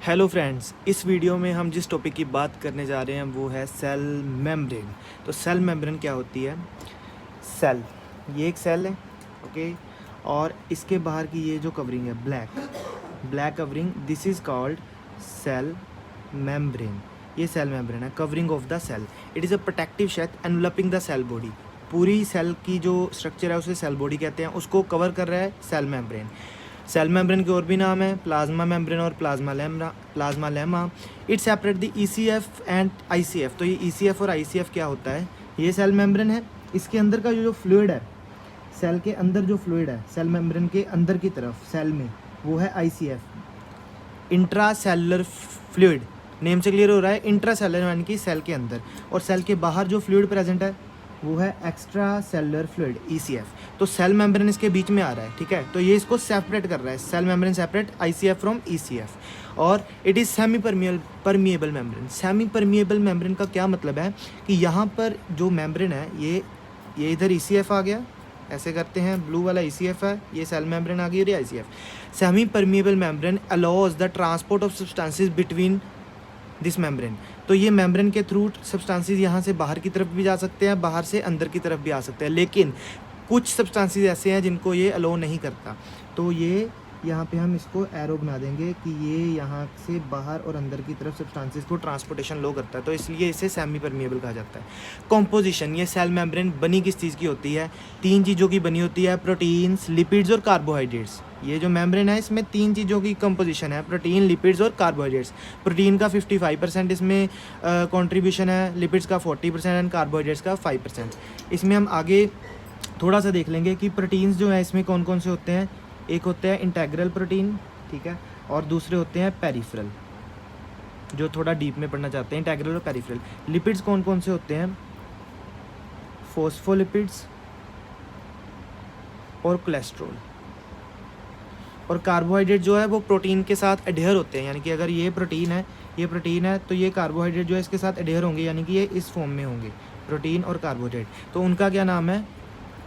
Hello friends, इस video में हम जिस टॉपिक की बात करने जा रहे हैं वो है सेल मेम्ब्रेन। तो सेल मेम्ब्रेन क्या होती है? सेल, ये एक सेल है, ओके। और इसके बाहर की ये जो कवरिंग है black covering, this is called cell membrane. ये सेल मेम्ब्रेन है, covering of the cell. It is a protective sheath enveloping the cell body. पूरी सेल की जो स्ट्रक्चर है उसे सेल बॉडी कहते हैं, उसको कवर कर रहा है सेल मेम्ब्रेन। सेल मेम्ब्रेन के और भी नाम है, प्लाज्मा मेम्ब्रेन और plasma lemma. It separate the ECF and ICF. तो ये ईसीएफ और आईसीएफ क्या होता है? ये सेल मेम्ब्रेन है, इसके अंदर का जो फ्लूइड है, सेल के अंदर जो फ्लूइड है सेल मेम्ब्रेन के अंदर की तरफ सेल में, वो है ICF, intra cellular fluid. Name से क्लियर हो रहा है, इंट्रा सेलुलर यानी कि सेल के अंदर। और सेल के बाहर जो फ्लूइड प्रेजेंट है वो है एक्स्ट्रा सेलुलर फ्लूइड, ईसीएफ। तो सेल मेम्ब्रेन इसके बीच में आ रहा है, ठीक है। तो ये इसको सेपरेट कर रहा है, cell membrane separate ICF from ECF. और it is semi permeable membrane. Semi permeable membrane का क्या मतलब है कि यहाँ पर जो मेम्ब्रेन है ये इधर ईसीएफ आ गया, ऐसे करते हैं, ब्लू वाला ईसीएफ है, ये सेल मेम्ब्रेन आ गई और ये ICF. Semi permeable membrane allows the transport of substances between this membrane. तो ये मेम्ब्रेन के थ्रू सब्सटेंसेस यहाँ से बाहर की तरफ भी जा सकते हैं, बाहर से अंदर की तरफ भी आ सकते हैं, लेकिन कुछ सब्सटेंसेस ऐसे हैं जिनको ये अलाउ नहीं करता। तो ये यहाँ पे हम इसको एरो बना देंगे कि ये यहाँ से बाहर और अंदर की तरफ सब्सटेंसेस को ट्रांसपोर्टेशन लो करता है, तो इसलिए इसे सेमी परमिएबल कहा जाता है। कॉम्पोजिशन, ये सेल मेम्ब्रेन बनी किस चीज़ की होती है? 3 चीज़ों की बनी होती है, प्रोटीन्स, लिपिड्स और कार्बोहाइड्रेट्स। ये जो मेम्ब्रेन है इसमें 3 चीज़ों की कंपोजिशन है, प्रोटीन, लिपिड्स और कार्बोहाइड्रेट्स। प्रोटीन का 55% इसमें कंट्रीब्यूशन है, लिपिड्स का 40% एंड कार्बोहाइड्रेट्स का 5%। इसमें हम आगे थोड़ा सा देख लेंगे कि प्रोटीन्स जो है इसमें कौन कौन से होते हैं। एक होते हैं इंटेग्रल प्रोटीन, ठीक है, और दूसरे होते हैं पेरिफेरल, जो थोड़ा डीप में पढ़ना चाहते हैं, इंटेग्रल और पेरिफेरल। लिपिड्स कौन कौन से होते हैं? फोस्फोलिपिड्स और कोलेस्ट्रॉल। और कार्बोहाइड्रेट जो है वो प्रोटीन के साथ एडेयर होते हैं, यानी कि अगर ये प्रोटीन है तो ये कार्बोहाइड्रेट जो है इसके साथ एडेयर होंगे, यानी कि ये इस फॉर्म में होंगे, प्रोटीन और कार्बोहाइड्रेट। तो उनका क्या नाम है?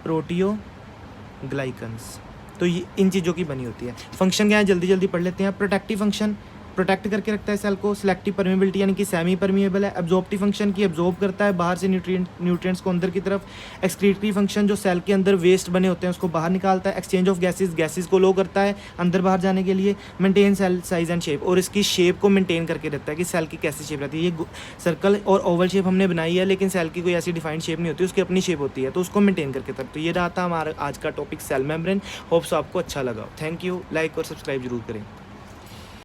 प्रोटियोग्लाइकन्स। तो ये इन चीज़ों की बनी होती है। फंक्शन क्या है, जल्दी जल्दी पढ़ लेते हैं। प्रोटेक्टिव फंक्शन, प्रोटेक्ट करके रखता है सेल को। सिलेक्टिव परमिएबिलिटी यानी कि सेमी परमिएबल है। एब्जॉर्प्टिव फंक्शन की एब्जॉर्ब करता है बाहर से न्यूट्रिएंट्स को अंदर की तरफ। एक्सक्रीटरी फंक्शन, जो सेल के अंदर वेस्ट बने होते हैं उसको बाहर निकालता है। एक्सचेंज ऑफ गैसेज को लो करता है अंदर बाहर जाने के लिए। Maintain cell size and shape, और इसकी शेप को मेंटेन करके रखता है कि सेल की कैसी शेप रहती है। ये सर्कल और ओवल शेप हमने बनाई है, लेकिन सेल की कोई ऐसी डिफाइंड शेप नहीं होती, उसकी अपनी शेप होती है, तो उसको मेंटेन करके रखता है। तो ये रहा था हमारा आज का टॉपिक सेल मेम्ब्रेन। होप्स आपको अच्छा लगा। थैंक यू, लाइक और सब्सक्राइब जरूर करें।